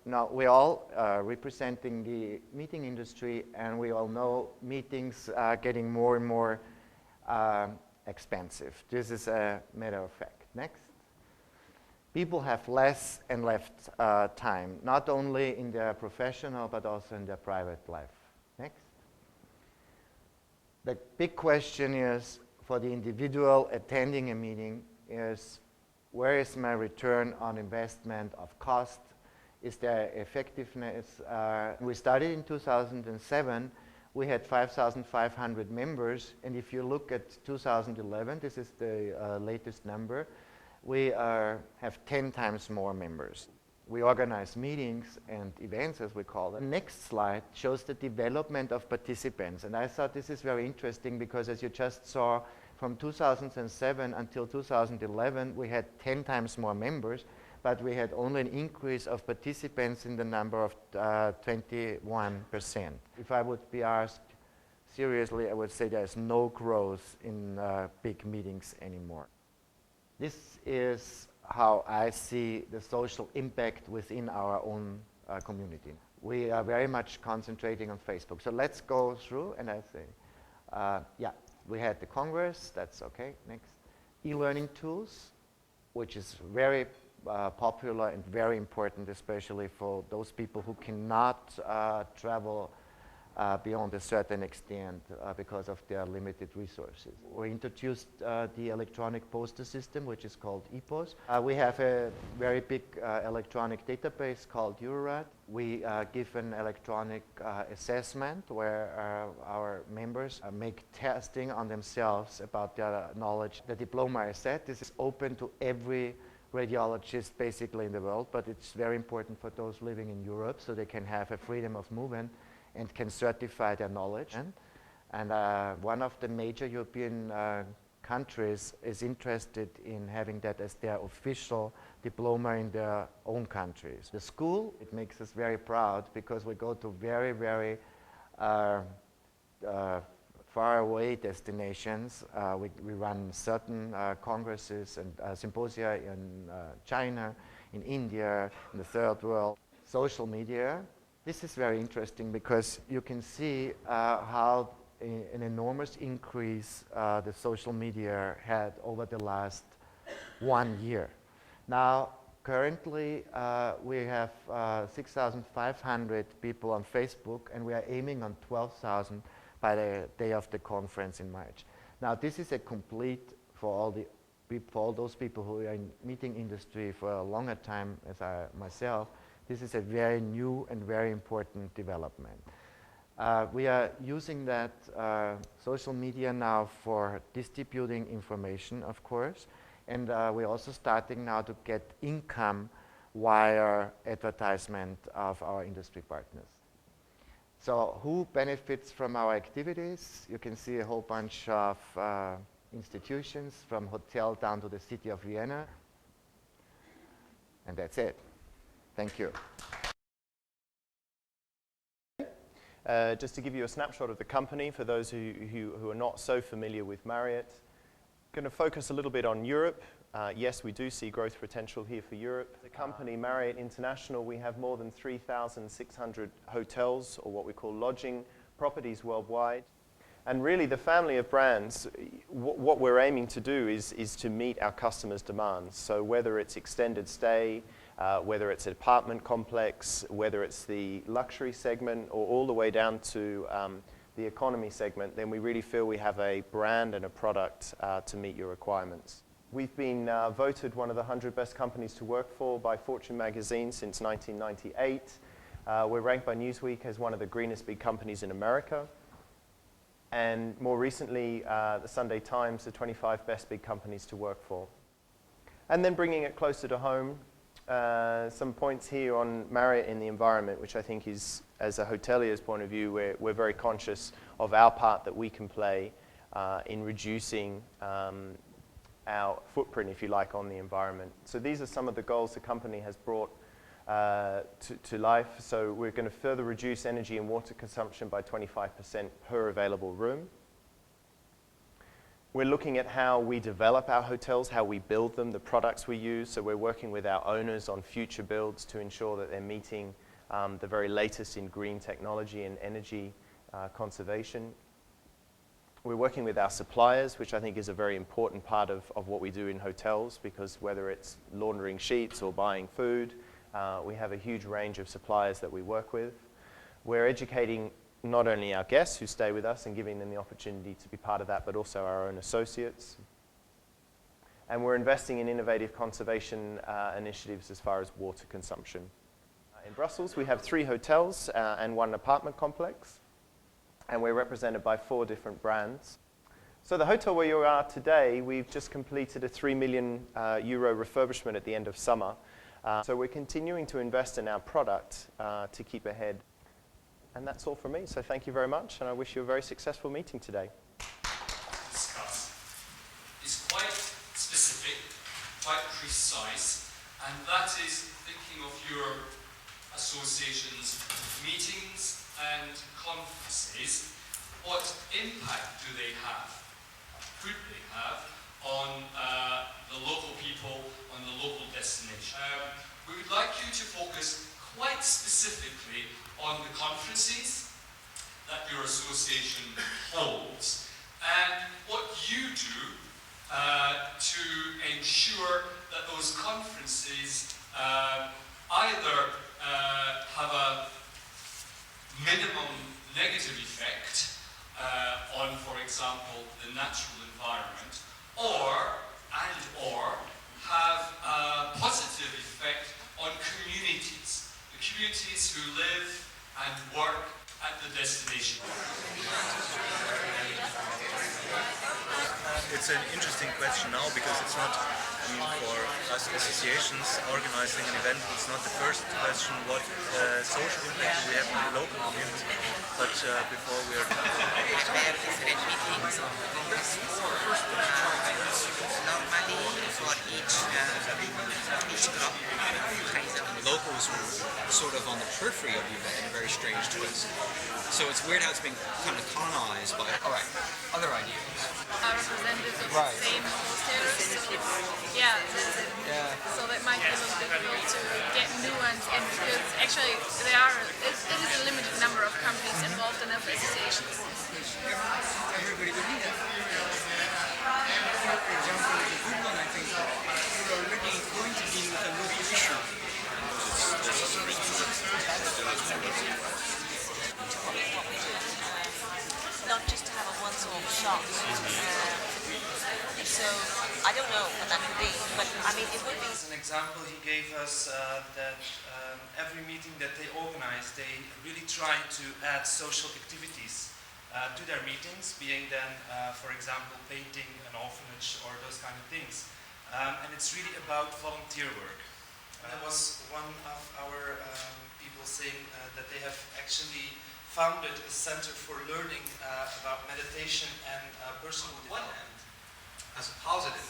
Now, we all are representing the meeting industry, and we all know meetings are getting more and more expensive. This is a matter of fact. Next. People have less and less time, not only in their professional, but also in their private life. Next. The big question is, for the individual attending a meeting, is where is my return on investment of cost? Is there effectiveness? We started in 2007. We had 5,500 members. And if you look at 2011, this is the latest number, we have 10 times more members. We organize meetings and events, as we call them. The next slide shows the development of participants. And I thought this is very interesting because, as you just saw, from 2007 until 2011, we had 10 times more members, but we had only an increase of participants in the number of 21%. If I would be asked seriously, I would say there's no growth in big meetings anymore. This is how I see the social impact within our own community. We are very much concentrating on Facebook. So let's go through, and I say, yeah, we had the Congress, that's okay, next. E-learning tools, which is very popular and very important, especially for those people who cannot travel beyond a certain extent because of their limited resources. We introduced the electronic poster system, which is called EPOS. We have a very big electronic database called UIA. We give an electronic assessment where our members make testing on themselves about their knowledge. The diploma, I said, this is open to every radiologist basically in the world, but it's very important for those living in Europe so they can have a freedom of movement and can certify their knowledge. And one of the major European countries is interested in having that as their official diploma in their own countries. The school, it makes us very proud because we go to very, very far away destinations. We run certain congresses and symposia in China, in India, in the third world. Social media. This is very interesting because you can see how an enormous increase the social media had over the last 1 year. Now, currently, we have 6,500 people on Facebook, and we are aiming on 12,000 by the day of the conference in March. Now, this is a complete, for all those people who are in meeting industry for a longer time as myself, this is a very new and very important development. We are using that social media now for distributing information, of course, and we're also starting now to get income via advertisement of our industry partners. So who benefits from our activities? You can see a whole bunch of institutions, from hotel down to the city of Vienna. And that's it. Thank you. Just to give you a snapshot of the company for those who are not so familiar with Marriott. Going to focus a little bit on Europe. Yes, we do see growth potential here for Europe. The company Marriott International, we have more than 3,600 hotels, or what we call lodging properties worldwide. And really the family of brands, what we're aiming to do is to meet our customers' demands. So whether it's extended stay, whether it's an apartment complex, whether it's the luxury segment, or all the way down to the economy segment, then we really feel we have a brand and a product to meet your requirements. We've been voted one of the 100 best companies to work for by Fortune magazine since 1998. We're ranked by Newsweek as one of the greenest big companies in America. And more recently, the Sunday Times, the 25 best big companies to work for. And then bringing it closer to home, some points here on Marriott in the environment, which I think is, as a hotelier's point of view, we're very conscious of our part that we can play in reducing our footprint, if you like, on the environment. So these are some of the goals the company has brought to life. So we're going to further reduce energy and water consumption by 25% per available room. We're looking at how we develop our hotels, how we build them, the products we use. So we're working with our owners on future builds to ensure that they're meeting the very latest in green technology and energy conservation. We're working with our suppliers, which I think is a very important part of what we do in hotels, because whether it's laundering sheets or buying food, we have a huge range of suppliers that we work with. We're educating not only our guests who stay with us and giving them the opportunity to be part of that, but also our own associates. And we're investing in innovative conservation initiatives as far as water consumption. In Brussels, we have 3 hotels and 1 apartment complex, and we're represented by 4 different brands. So the hotel where you are today, we've just completed a €3 million refurbishment at the end of summer. So we're continuing to invest in our product to keep ahead. And that's all from me, so thank you very much, and I wish you a very successful meeting today. Discuss is quite specific, quite precise, and that is thinking of your association's meetings and conferences. What impact do they have, could they have, on the local people, on the local destination? We would like you to focus quite specifically on the conferences that your association holds and what you do to ensure that those conferences either have a minimum negative effect on, for example, the natural environment, or have a positive effect on communities, the communities who live and work at the destination. It's an interesting question now because it's not, for us associations organizing an event, it's not the first question what social impact do we have in the local community. But before we are done. Different meetings of congresses. Normally for each club locals were sort of on the periphery of the event in a very strange twist. So it's weird how it's been kind of colonized by, all right, other ideas. Are representatives of the same wholesalers, so yeah, that's it. Yeah. So that might be a little difficult to get new ones in, because actually it is a limited number of companies involved in those associations. Everybody would need it. For example, the good one, I think, we're already going to deal with a local issue. Not just to have a once-off shot. So I don't know what that would be, but I mean it would be. As an example, he gave us that every meeting that they organize, they really try to add social activities to their meetings, being then, for example, painting an orphanage or those kind of things. And it's really about volunteer work. There was one of our people saying that they have actually founded a center for learning about meditation and personal development. As a positive,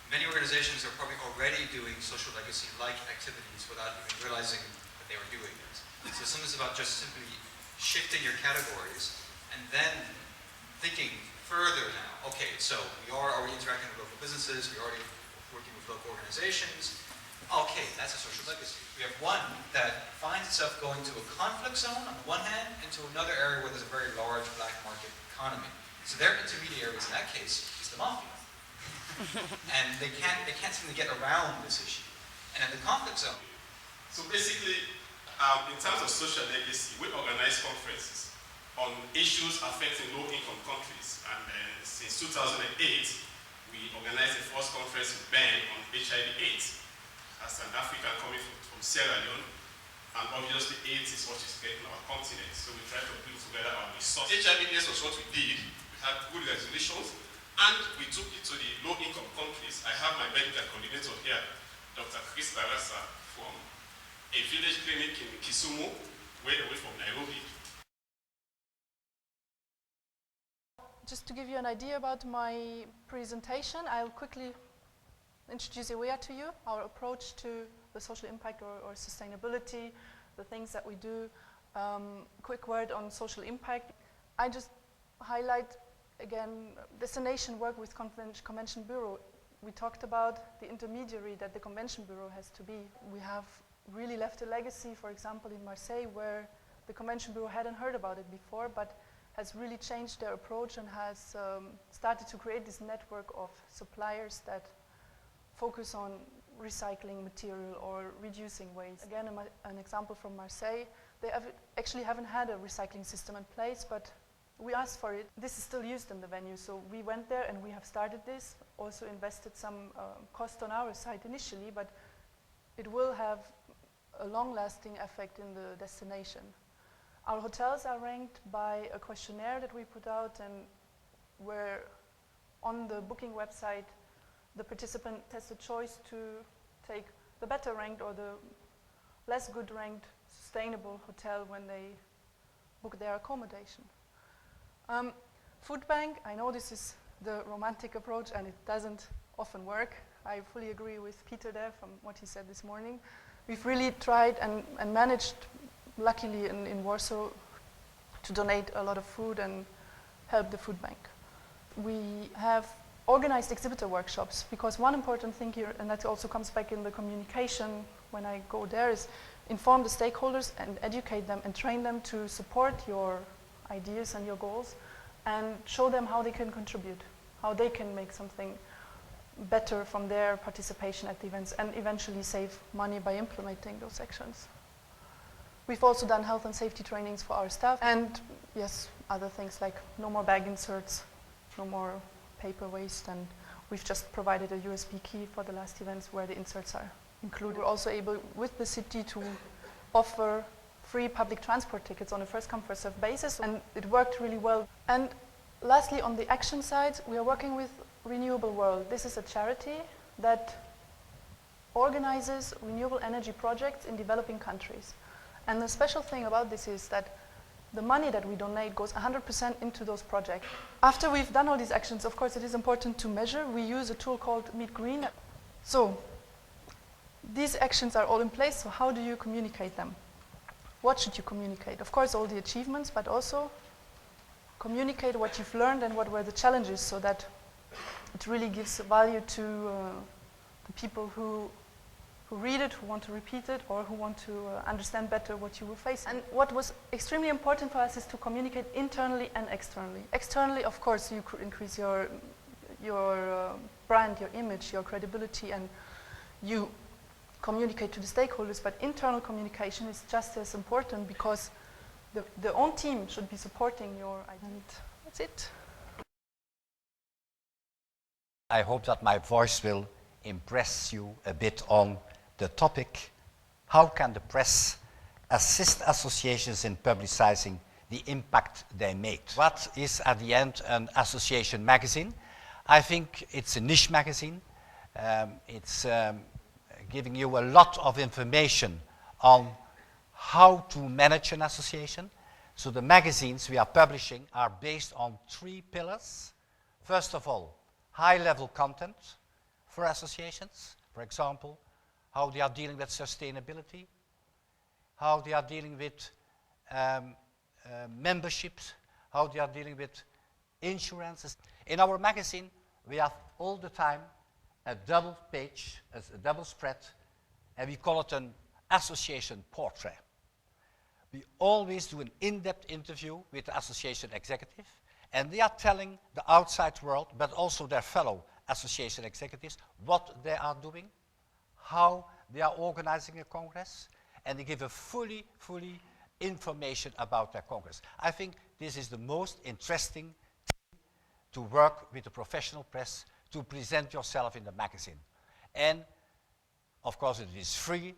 many organizations are probably already doing social legacy-like activities without even realizing that they were doing it. So sometimes it's about just simply shifting your categories and then thinking further now. Okay, so we are already interacting with local businesses, we're already working with local organizations. Okay, that's a social legacy. We have one that finds itself going to a conflict zone on the one hand, and to another area where there's a very large black market economy. So their intermediaries in that case is the mafia. And they can't seem to get around this issue. And in the conflict zone. So basically, in terms of social legacy, we organize conferences on issues affecting low-income countries. And since 2008, we organized the first conference with Ben on HIV/AIDS. As an African coming from Sierra Leone, and obviously AIDS is what is getting our continent. So we try to bring together our resources. HIV/AIDS was what we did. We had good resolutions, and we took it to the low-income countries. I have my medical coordinator here, Dr. Chris Barasa, from a village clinic in Kisumu, way away from Nairobi. Just to give you an idea about my presentation, I'll quickly introduce UIA to you, our approach to the social impact or sustainability, the things that we do. Quick word on social impact. I just highlight again, destination work with Convention Bureau. We talked about the intermediary that the Convention Bureau has to be. We have really left a legacy, for example, in Marseille, where the Convention Bureau hadn't heard about it before, but has really changed their approach and has started to create this network of suppliers that focus on recycling material or reducing waste. Again, an example from Marseille, they actually haven't had a recycling system in place, but we asked for it. This is still used in the venue, so we went there and we have started this, also invested some cost on our side initially, but it will have a long-lasting effect in the destination. Our hotels are ranked by a questionnaire that we put out, and where on the booking website the participant has the choice to take the better ranked or the less good ranked sustainable hotel when they book their accommodation. Food bank, I know this is the romantic approach and it doesn't often work. I fully agree with Peter there from what he said this morning. We've really tried and managed, luckily in Warsaw, to donate a lot of food and help the food bank. We have organized exhibitor workshops, because one important thing here, and that also comes back in the communication when I go there, is inform the stakeholders and educate them and train them to support your ideas and your goals, and show them how they can contribute, how they can make something better from their participation at the events, and eventually save money by implementing those actions. We've also done health and safety trainings for our staff, and yes, other things like no more bag inserts, no more paper waste, and we've just provided a USB key for the last events where the inserts are included. We're also able, with the city, to offer free public transport tickets on a first-come, first-served basis, and it worked really well. And lastly, on the action side, we are working with Renewable World. This is a charity that organizes renewable energy projects in developing countries. And the special thing about this is that the money that we donate goes 100% into those projects. After we've done all these actions, of course, it is important to measure. We use a tool called Meet Green. So these actions are all in place, so how do you communicate them? What should you communicate? Of course, all the achievements, but also communicate what you've learned and what were the challenges, so that it really gives value to the people who read it, who want to repeat it, or who want to understand better what you will face. And what was extremely important for us is to communicate internally and externally. Externally, of course, you could increase your brand, your image, your credibility, and you communicate to the stakeholders, but internal communication is just as important, because the own team should be supporting your idea. And that's it. I hope that my voice will impress you a bit on the topic: how can the press assist associations in publicizing the impact they made? What is at the end an association magazine? I think it's a niche magazine. It's giving you a lot of information on how to manage an association. So the magazines we are publishing are based on 3 pillars. First of all, high-level content for associations. For example, how they are dealing with sustainability, how they are dealing with memberships, how they are dealing with insurances. In our magazine, we have all the time a double page, a double spread, and we call it an association portrait. We always do an in-depth interview with the association executive, and they are telling the outside world, but also their fellow association executives, what they are doing, how they are organizing a congress, and they give a fully information about their congress. I think this is the most interesting thing to work with the professional press, to present yourself in the magazine. And of course it is free.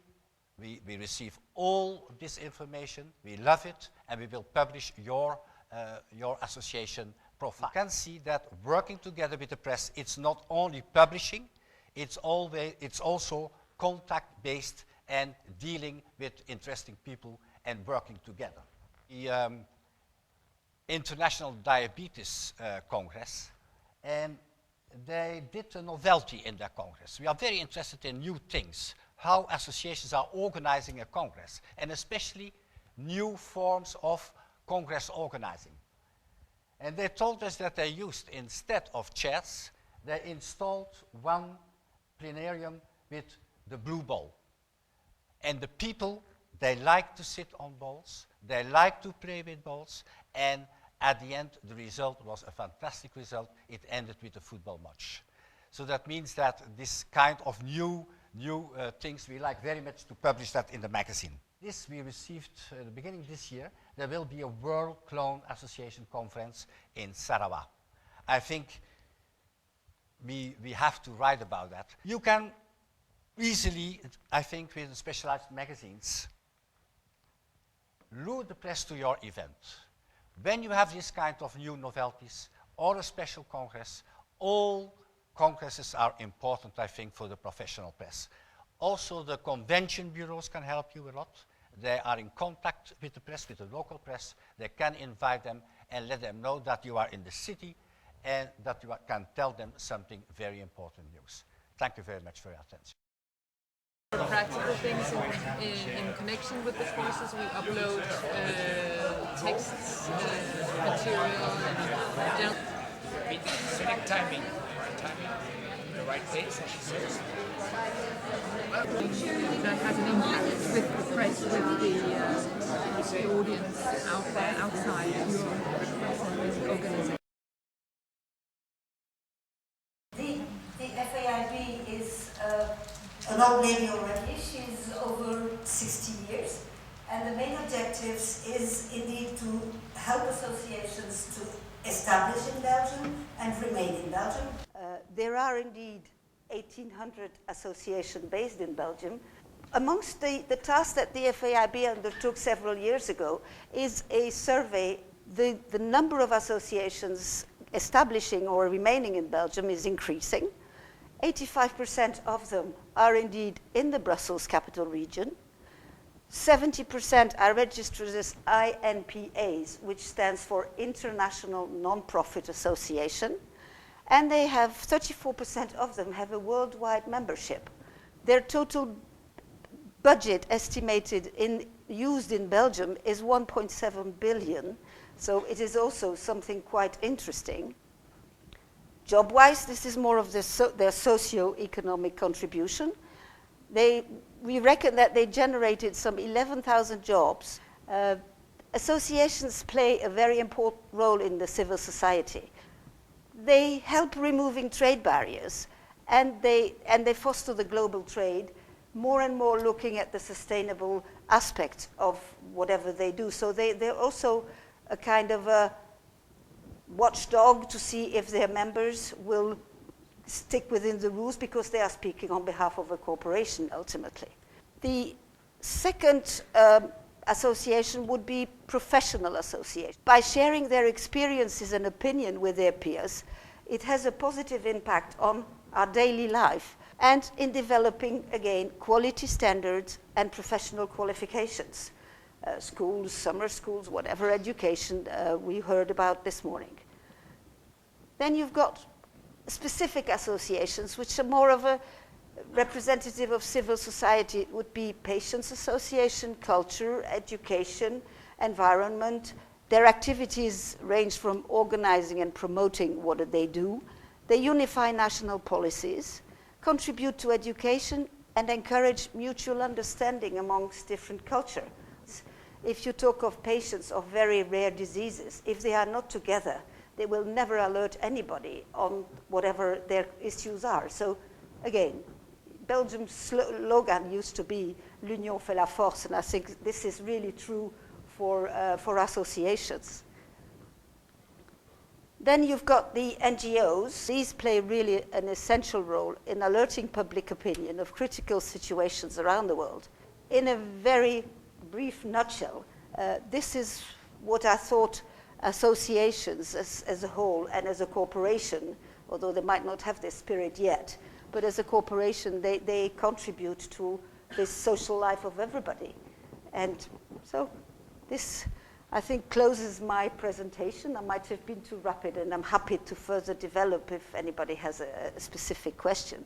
We receive all this information, we love it, and we will publish your association profile. You can see that working together with the press, it's not only publishing, it's also contact-based and dealing with interesting people and working together. The International Diabetes Congress, and they did a novelty in their congress. We are very interested in new things, how associations are organizing a congress, and especially new forms of congress organizing. And they told us that they used, instead of chairs, they installed one planarium with the blue ball. And the people, they like to sit on balls, they like to play with balls, and at the end, the result was a fantastic result. It ended with a football match. So that means that this kind of new things, we like very much to publish that in the magazine. This we received at the beginning of this year. There will be a World Clone Association conference in Sarawak. I think we have to write about that. You can easily, I think, with specialized magazines, lure the press to your event. When you have this kind of new novelties or a special congress, all congresses are important, I think, for the professional press. Also, the convention bureaus can help you a lot. They are in contact with the press, with the local press. They can invite them and let them know that you are in the city and that you can tell them something very important news. Thank you very much for your attention. Practical things in connection with the courses. We upload texts, material, and Select timing, the right pace, I should say. That has an impact with the press, with the audience out there, outside your organization. The FAIB is an old lady already. She's over 60 years. And the main objectives is indeed to help associations to establish in Belgium and remain in Belgium. There are indeed 1,800 associations based in Belgium. Amongst the tasks that the FAIB undertook several years ago is a survey. The number of associations establishing or remaining in Belgium is increasing. 85% of them are indeed in the Brussels capital region. 70% are registered as INPAs, which stands for International Non-Profit Association. And they have 34% of them have a worldwide membership. Their total budget estimated used in Belgium is 1.7 billion. So it is also something quite interesting. Job-wise, this is more of their socio-economic contribution. We reckon that they generated some 11,000 jobs. Associations play a very important role in the civil society. They help removing trade barriers, and they foster the global trade, more and more looking at the sustainable aspect of whatever they do. So they're also a kind of a watchdog to see if their members will stick within the rules, because they are speaking on behalf of a corporation ultimately. The second association would be professional association. By sharing their experiences and opinion with their peers, it has a positive impact on our daily life and in developing, again, quality standards and professional qualifications. Schools, summer schools, whatever education we heard about this morning. Then you've got specific associations, which are more of a representative of civil society. It would be Patients Association, culture, education, environment. Their activities range from organizing and promoting what they do. They unify national policies, contribute to education, and encourage mutual understanding amongst different cultures. If you talk of patients of very rare diseases, if they are not together, they will never alert anybody on whatever their issues are. So again, Belgium's slogan used to be "L'union fait la force," and I think this is really true for associations. Then you've got the NGOs. These play really an essential role in alerting public opinion of critical situations around the world. In a very brief nutshell, this is what I thought associations as a whole and as a corporation, although they might not have this spirit yet, but as a corporation, they contribute to this social life of everybody. And so this, I think, closes my presentation. I might have been too rapid, and I'm happy to further develop if anybody has a specific question.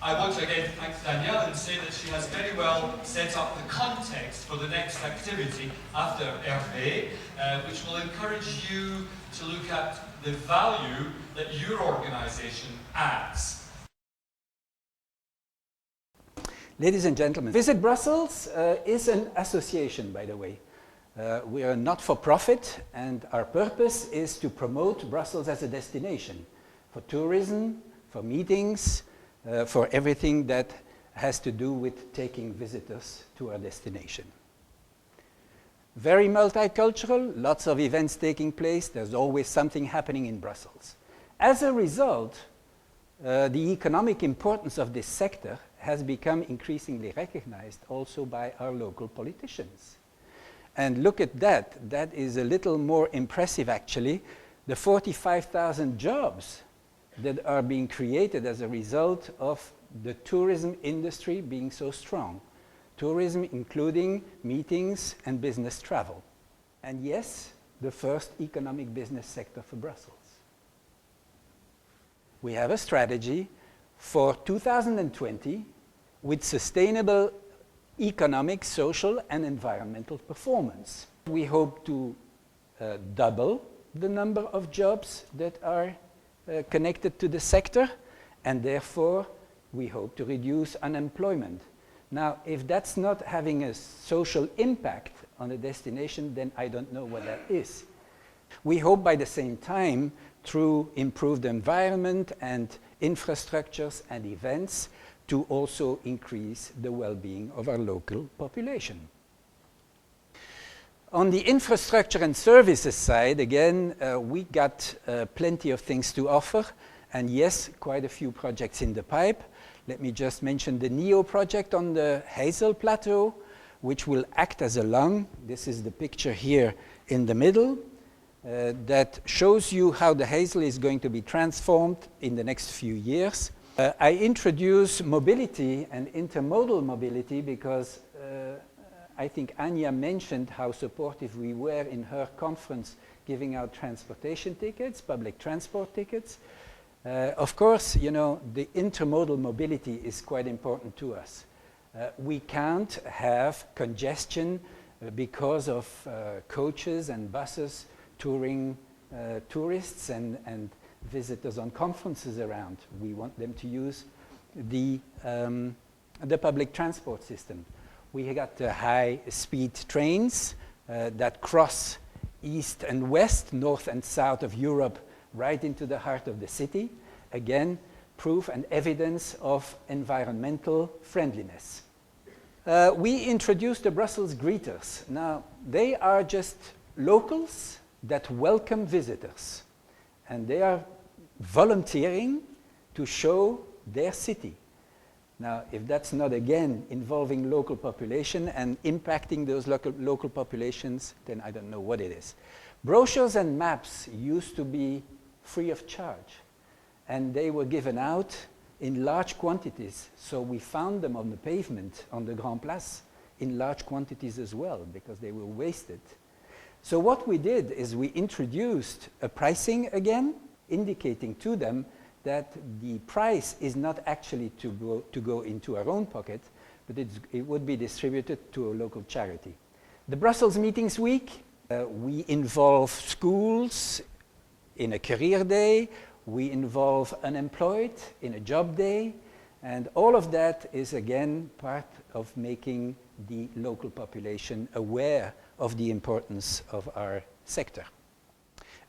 I want to again thank Danielle and say that she has very well set up the context for the next activity after Hervé, which will encourage you to look at the value that your organisation adds. Ladies and gentlemen, Visit Brussels is an association, by the way. We are not for profit, and our purpose is to promote Brussels as a destination for tourism, for meetings, for everything that has to do with taking visitors to our destination. Very multicultural, lots of events taking place, there's always something happening in Brussels. As a result, the economic importance of this sector has become increasingly recognized also by our local politicians. And look at that, that is a little more impressive actually. The 45,000 jobs that are being created as a result of the tourism industry being so strong. Tourism including meetings and business travel. And yes, the first economic business sector for Brussels. We have a strategy for 2020 with sustainable economic, social and environmental performance. We hope to double the number of jobs that are connected to the sector, and therefore we hope to reduce unemployment. Now, if that's not having a social impact on a destination, then I don't know what that is. We hope by the same time, through improved environment and infrastructures and events, to also increase the well-being of our local population. On the infrastructure and services side, again, we got plenty of things to offer, and yes, quite a few projects in the pipe. Let me just mention the NEO project on the Hazel Plateau, which will act as a lung. This is the picture here in the middle that shows you how the Hazel is going to be transformed in the next few years. I introduce mobility and intermodal mobility because I think Anya mentioned how supportive we were in her conference giving out transportation tickets, public transport tickets. Of course, you know, the intermodal mobility is quite important to us. We can't have congestion because of coaches and buses touring tourists and visitors on conferences around. We want them to use the public transport system. We got high-speed trains that cross east and west, north and south of Europe, right into the heart of the city. Again, proof and evidence of environmental friendliness. We introduced the Brussels Greeters. Now, they are just locals that welcome visitors. And they are volunteering to show their city. Now, if that's not, again, involving local population and impacting those local populations, then I don't know what it is. Brochures and maps used to be free of charge, and they were given out in large quantities. So we found them on the pavement, on the Grand Place, in large quantities as well, because they were wasted. So what we did is we introduced a pricing again, indicating to them that the price is not actually to go into our own pocket, but it would be distributed to a local charity. The Brussels Meetings Week, we involve schools in a career day, we involve unemployed in a job day, and all of that is again part of making the local population aware of the importance of our sector.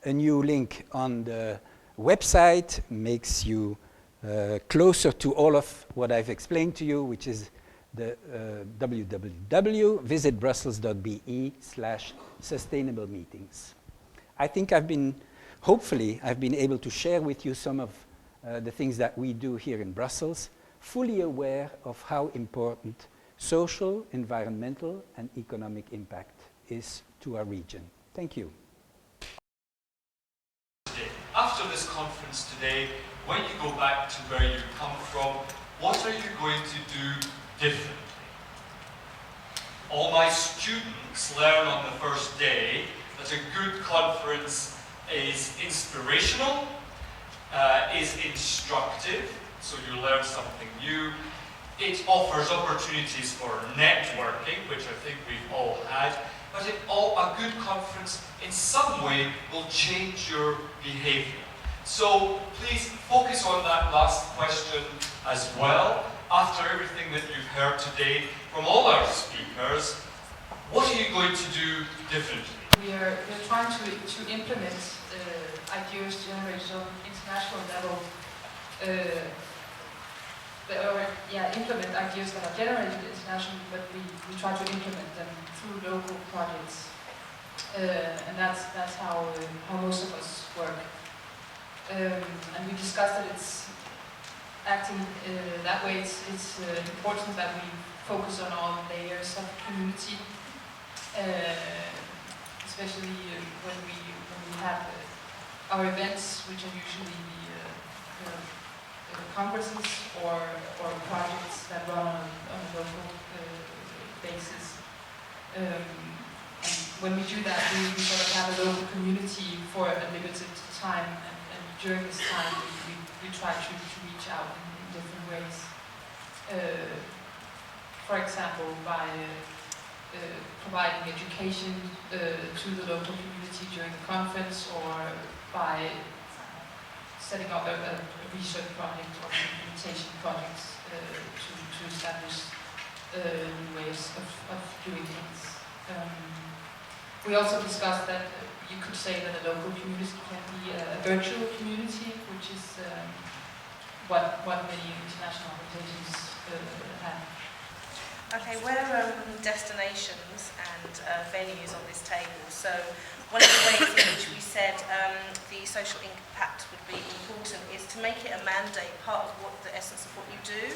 A new link on the website makes you closer to all of what I've explained to you, which is the www.visitbrussels.be/sustainable meetings. I think hopefully I've been able to share with you some of the things that we do here in Brussels, fully aware of how important social, environmental and economic impact is to our region. Thank you. After this conference today, when you go back to where you come from, what are you going to do differently? All my students learn on the first day that a good conference is inspirational, is instructive, so you learn something new. It offers opportunities for networking, which I think we've all had, but a good conference in some way will change your behavior. So please focus on that last question as well. After everything that you've heard today from all our speakers, what are you going to do differently? We're trying to implement ideas generated on international level, implement ideas that are generated internationally, but we try to implement them through local projects, and that's how most of us work. And we discussed that it's acting that way. It's important that we focus on all layers of community, especially when we have our events, which are usually congresses or projects that run on a local basis. And when we do that, we sort of have a local community for a limited time, and during this time we try to reach out in different ways. For example, by providing education to the local community during the conference, or by setting up a research project or implementation projects to establish new ways of doing things. We also discussed that you could say that a local community can be a virtual community, which is what many international organizations have. Okay, we're destinations and venues on this table. So one of the ways in which we said the social impact would be important is to make it a mandate, part of the essence of what you do.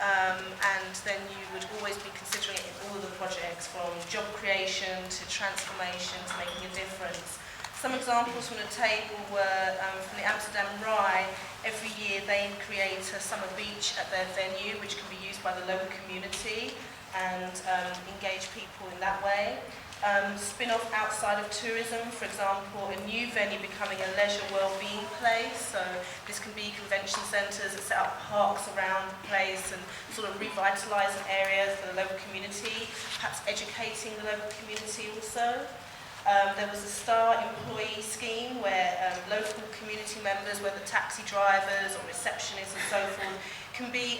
And then you would always be considering it in all of the projects, from job creation to transformation to making a difference. Some examples from the table were from the Amsterdam Rai. Every year they create a summer beach at their venue, which can be used by the local community and engage people in that way. Spin-off outside of tourism, for example, a new venue becoming a leisure well-being place. So this can be convention centres that set up parks around the place and sort of revitalising areas for the local community, perhaps educating the local community also. There was a star employee scheme where local community members, whether taxi drivers or receptionists and so forth, can be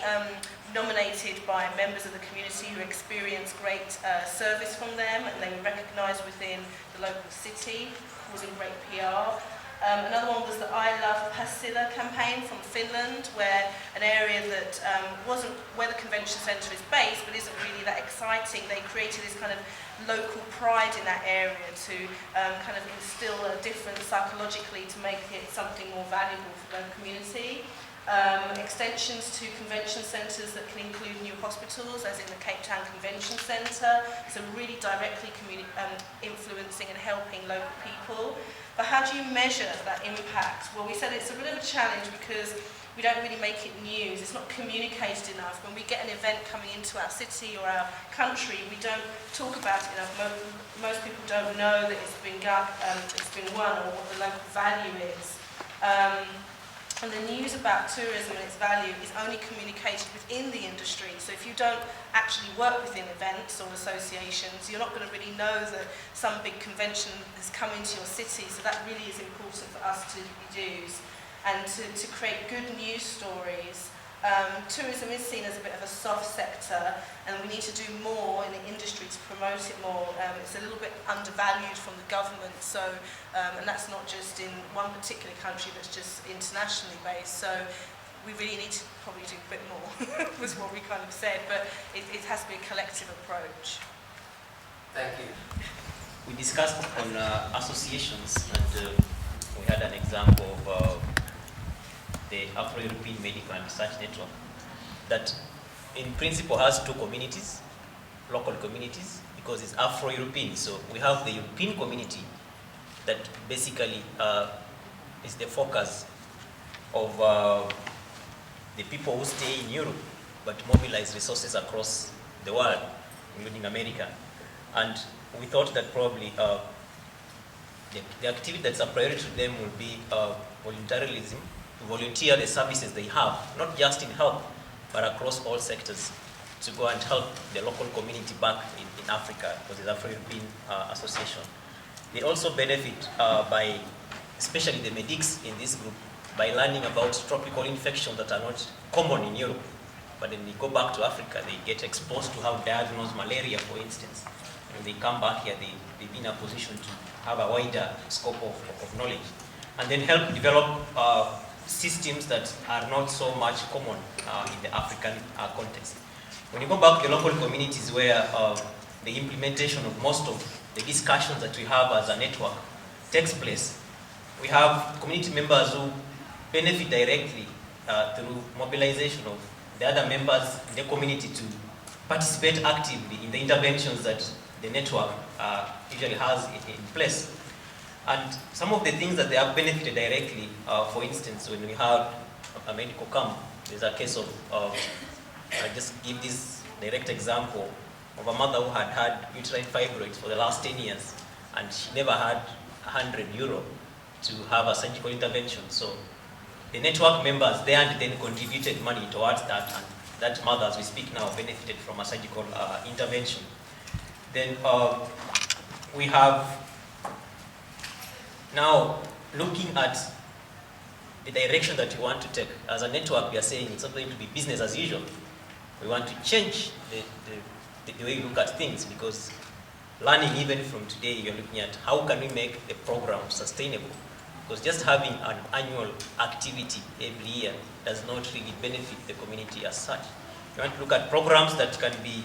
nominated by members of the community who experience great service from them, and they were recognised within the local city, causing great PR. Another one was the I Love Pasila campaign from Finland, where an area that wasn't where the convention centre is based, but isn't really that exciting. They created this kind of local pride in that area to kind of instill a difference psychologically to make it something more valuable for the community. Extensions to convention centres that can include new hospitals, as in the Cape Town Convention Centre, so really directly influencing and helping local people. But how do you measure that impact? Well, we said it's a bit of a challenge because we don't really make it news, it's not communicated enough. When we get an event coming into our city or our country, we don't talk about it enough. Most people don't know that it's been won, or what the local value is. And the news about tourism and its value is only communicated within the industry. So if you don't actually work within events or associations, you're not going to really know that some big convention has come into your city. So that really is important for us to use. And to create good news stories. Tourism is seen as a bit of a soft sector, and we need to do more in the industry to promote it more. It's a little bit undervalued from the government, so and that's not just in one particular country, that's just internationally based. So we really need to probably do a bit more, was what we kind of said, but it has to be a collective approach. Thank you. We discussed on associations, and we had an example of the Afro-European Medical and Research Network that in principle has two communities, local communities, because it's Afro-European. So we have the European community that basically is the focus of the people who stay in Europe but mobilize resources across the world, including America. And we thought that probably the activity that's a priority to them will be voluntarism to volunteer the services they have, not just in health, but across all sectors, to go and help the local community back in Africa, because it's Afro-European Association. They also benefit by, especially the medics in this group, by learning about tropical infections that are not common in Europe. But when they go back to Africa, they get exposed to how to diagnose malaria, for instance. When they come back here, they'll be in a position to have a wider scope of knowledge. And then help develop systems that are not so much common in the African context. When you go back to the local communities where the implementation of most of the discussions that we have as a network takes place, we have community members who benefit directly through mobilization of the other members in the community to participate actively in the interventions that the network usually has in place. And some of the things that they have benefited directly, for instance, when we had a medical camp, there's a case of, I just give this direct example of a mother who had had uterine fibroids for the last 10 years, and she never had €100 to have a surgical intervention. So the network members there and then contributed money towards that, and that mother, as we speak now, benefited from a surgical intervention. Then we have now looking at the direction that we want to take. As a network, we are saying it's not going to be business as usual. We want to change the way we look at things, because learning even from today, you're looking at how can we make the program sustainable. Because just having an annual activity every year does not really benefit the community as such. We want to look at programs that can be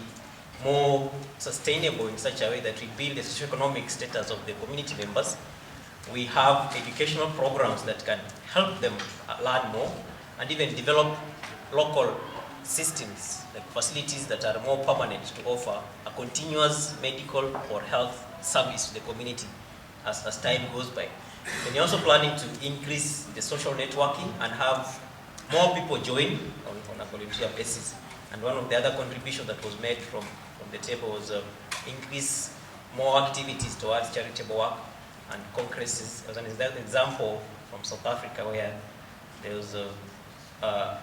more sustainable in such a way that we build the socioeconomic status of the community members. We have educational programs that can help them learn more, and even develop local systems, like facilities that are more permanent, to offer a continuous medical or health service to the community as time goes by. And you're also planning to increase the social networking and have more people join on a volunteer basis. And one of the other contributions that was made from the table was increase more activities towards charitable work and congresses. There was an example from South Africa where there was an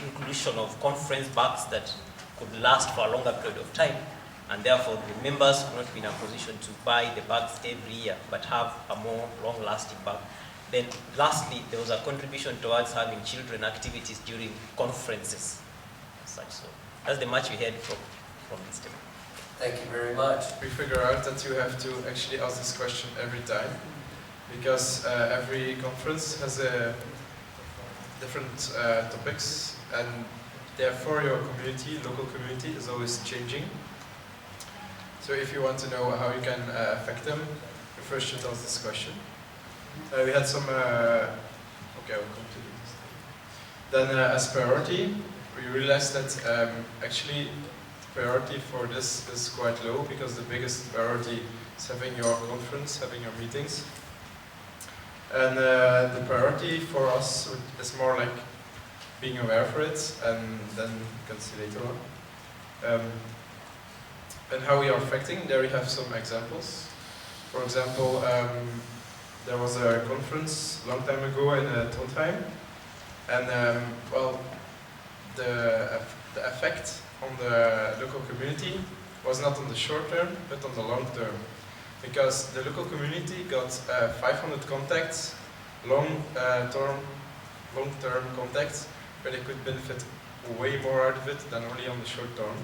inclusion of conference bags that could last for a longer period of time, and therefore the members could not be in a position to buy the bags every year, but have a more long-lasting bag. Then lastly, there was a contribution towards having children activities during conferences as such. So that's the much we heard from this table. Thank you very much. We figure out that you have to actually ask this question every time, because every conference has different topics, and therefore your community, local community, is always changing. So if you want to know how you can affect them, you first should ask this question. We had some, okay, I'll come to this. Then as priority, we realized that actually priority for this is quite low, because the biggest priority is having your conference, having your meetings. And the priority for us is more like being aware for it, and then you can see later on. And how we are affecting, there we have some examples. For example, there was a conference a long time ago in Trondheim, and well, the effect on the local community was not on the short term, but on the long term. Because the local community got 500 contacts, long-term contacts, where they could benefit way more out of it than only on the short term.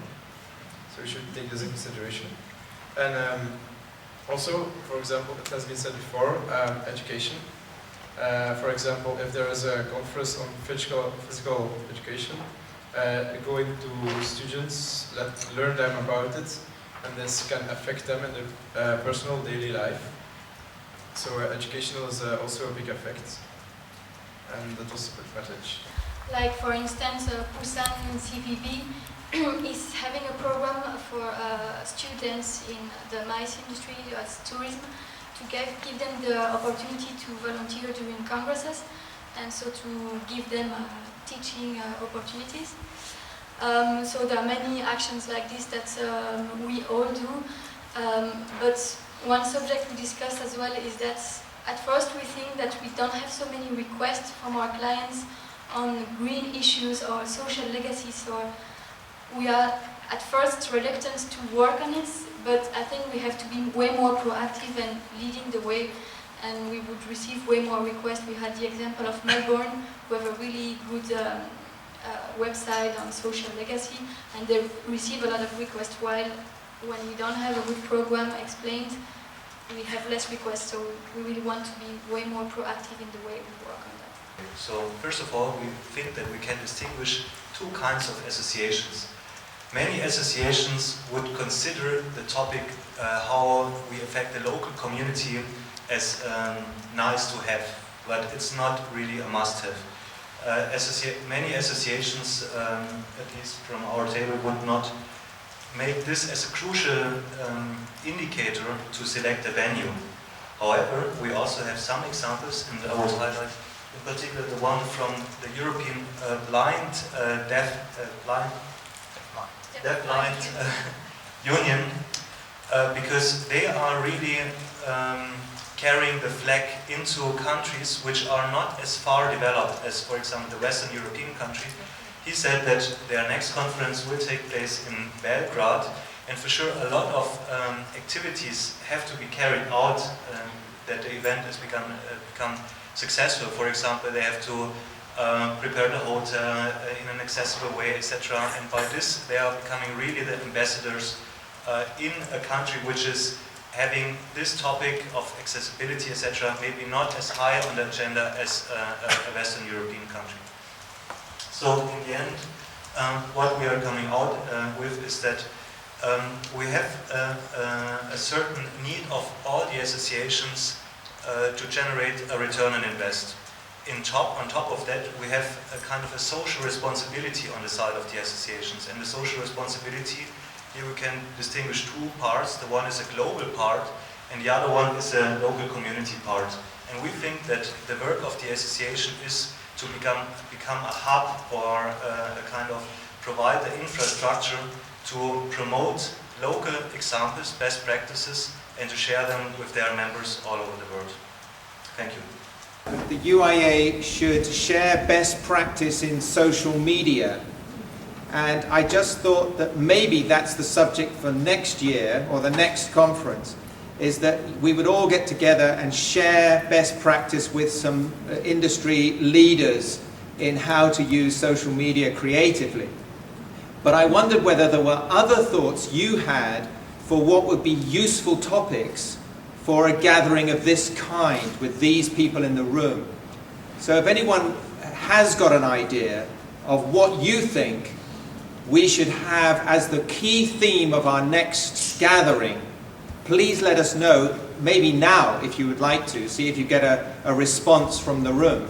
So we should take this in consideration. And also, for example, it has been said before, education. For example, if there is a conference on physical education, going to students, learn them about it, and this can affect them in their personal daily life. So educational is also a big effect, and that was a good message. Like for instance, Busan CVB is having a program for students in the MICE industry as tourism to give them the opportunity to volunteer during congresses, and so to give them teaching opportunities. So there are many actions like this that we all do, but one subject we discussed as well is that at first we think that we don't have so many requests from our clients on green issues or social legacies, or we are at first reluctant to work on it, but I think we have to be way more proactive and leading the way, and we would receive way more requests. We had the example of Melbourne, who have a really good website on social legacy, and they receive a lot of requests, while when we don't have a good program explained, we have less requests, so we really want to be way more proactive in the way we work on that. So first of all, we think that we can distinguish two kinds of associations. Many associations would consider the topic how we affect the local community as nice to have, but it's not really a must-have. Many associations, at least from our table, would not make this as a crucial indicator to select a venue. However, we also have some examples, and I would highlight in particular the one from the European Blind Union, because they are really carrying the flag into countries which are not as far developed as, for example, the Western European country. He said that their next conference will take place in Belgrade, and for sure a lot of activities have to be carried out that the event has become successful. For example, they have to prepare the hotel in an accessible way, etc. And by this, they are becoming really the ambassadors in a country which is having this topic of accessibility, etc., maybe not as high on the agenda as a Western European country. So in the end, what we are coming out with is that we have a certain need of all the associations to generate a return on invest. On top of that, we have a kind of a social responsibility on the side of the associations. And the social responsibility, here we can distinguish two parts. The one is a global part, and the other one is a local community part. And we think that the work of the association is to become a hub, or a kind of provide the infrastructure to promote local examples, best practices, and to share them with their members all over the world. Thank you. The UIA should share best practice in social media, and I just thought that maybe that's the subject for next year or the next conference, is that we would all get together and share best practice with some industry leaders in how to use social media creatively. But I wondered whether there were other thoughts you had for what would be useful topics for a gathering of this kind with these people in the room. So if anyone has got an idea of what you think we should have as the key theme of our next gathering, please let us know, maybe now if you would like to, see if you get a response from the room.